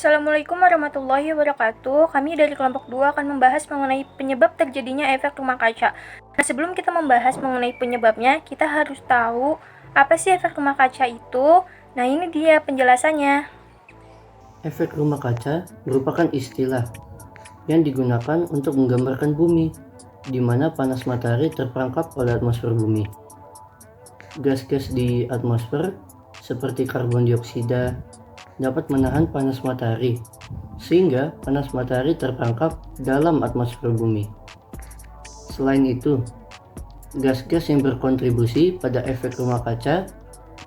Assalamualaikum warahmatullahi wabarakatuh. Kami dari kelompok 2 akan membahas mengenai penyebab terjadinya efek rumah kaca. Nah, sebelum kita membahas mengenai penyebabnya, kita harus tahu apa sih efek rumah kaca itu. Nah, ini dia penjelasannya. Efek rumah kaca merupakan istilah yang digunakan untuk menggambarkan bumi, di mana panas matahari terperangkap oleh atmosfer bumi. Gas-gas di atmosfer, seperti karbon dioksida, dapat menahan panas matahari, sehingga panas matahari terperangkap dalam atmosfer bumi. Selain itu, gas-gas yang berkontribusi pada efek rumah kaca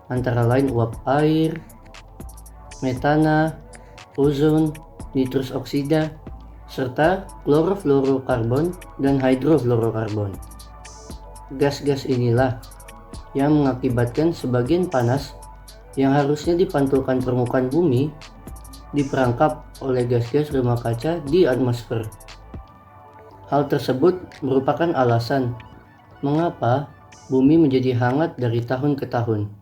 antara lain uap air, metana, ozon, nitrus oksida, serta klorofluorokarbon dan hidrofluorokarbon. Gas-gas inilah yang mengakibatkan sebagian panas yang harusnya dipantulkan permukaan bumi diperangkap oleh gas-gas rumah kaca di atmosfer. Hal tersebut merupakan alasan mengapa bumi menjadi hangat dari tahun ke tahun.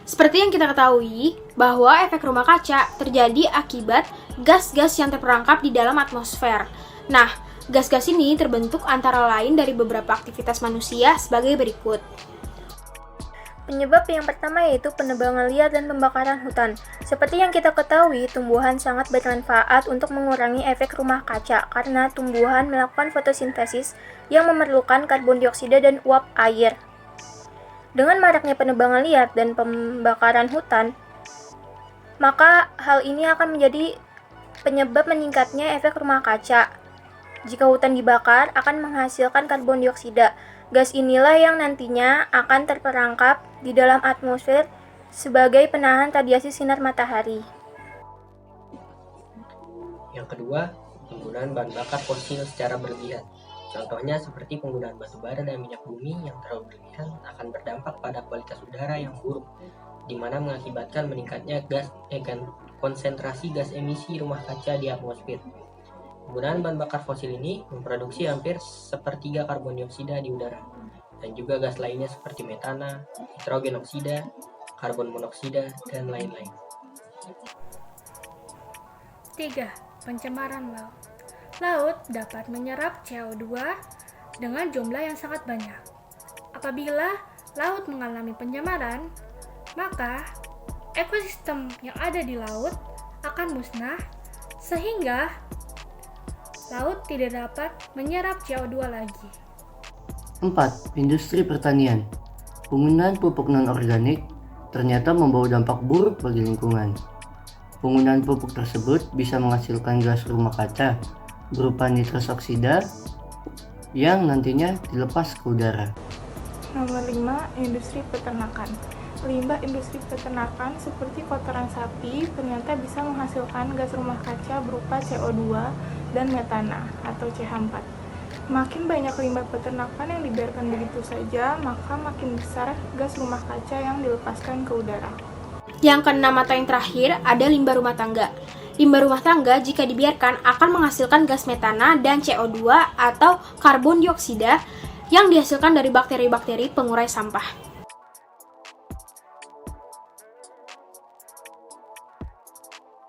Seperti yang kita ketahui, bahwa efek rumah kaca terjadi akibat gas-gas yang terperangkap di dalam atmosfer. Nah, gas-gas ini terbentuk antara lain dari beberapa aktivitas manusia sebagai berikut. Penyebab yang pertama yaitu penebangan liar dan pembakaran hutan. Seperti yang kita ketahui, tumbuhan sangat bermanfaat untuk mengurangi efek rumah kaca karena tumbuhan melakukan fotosintesis yang memerlukan karbon dioksida dan uap air. Dengan maraknya penebangan liar dan pembakaran hutan, maka hal ini akan menjadi penyebab meningkatnya efek rumah kaca. Jika hutan dibakar, akan menghasilkan karbon dioksida. Gas inilah yang nantinya akan terperangkap di dalam atmosfer sebagai penahan radiasi sinar matahari. Yang kedua, penggunaan bahan bakar fosil secara berlebihan. Contohnya seperti penggunaan batu bara dan minyak bumi yang terlalu berlebihan akan berdampak pada kualitas udara yang buruk, di mana mengakibatkan meningkatnya konsentrasi gas emisi rumah kaca di atmosfer. Penggunaan bahan bakar fosil ini memproduksi hampir sepertiga karbon dioksida di udara, dan juga gas lainnya seperti metana, nitrogen oksida, karbon monoksida, dan lain-lain. 3. Pencemaran laut. Laut dapat menyerap CO2 dengan jumlah yang sangat banyak. Apabila laut mengalami pencemaran, maka ekosistem yang ada di laut akan musnah sehingga laut tidak dapat menyerap CO2 lagi. 4. Industri pertanian. Penggunaan pupuk non-organik ternyata membawa dampak buruk bagi lingkungan. Penggunaan pupuk tersebut bisa menghasilkan gas rumah kaca berupa nitrus oksida yang nantinya dilepas ke udara. Nomor 5, industri peternakan. Limbah industri peternakan seperti kotoran sapi ternyata bisa menghasilkan gas rumah kaca berupa CO2 dan metana atau CH4. Makin banyak limbah peternakan yang dibiarkan begitu saja, maka makin besar gas rumah kaca yang dilepaskan ke udara. Yang keenam atau yang terakhir ada limbah rumah tangga. Limbah rumah tangga jika dibiarkan akan menghasilkan gas metana dan CO2 atau karbon dioksida yang dihasilkan dari bakteri-bakteri pengurai sampah.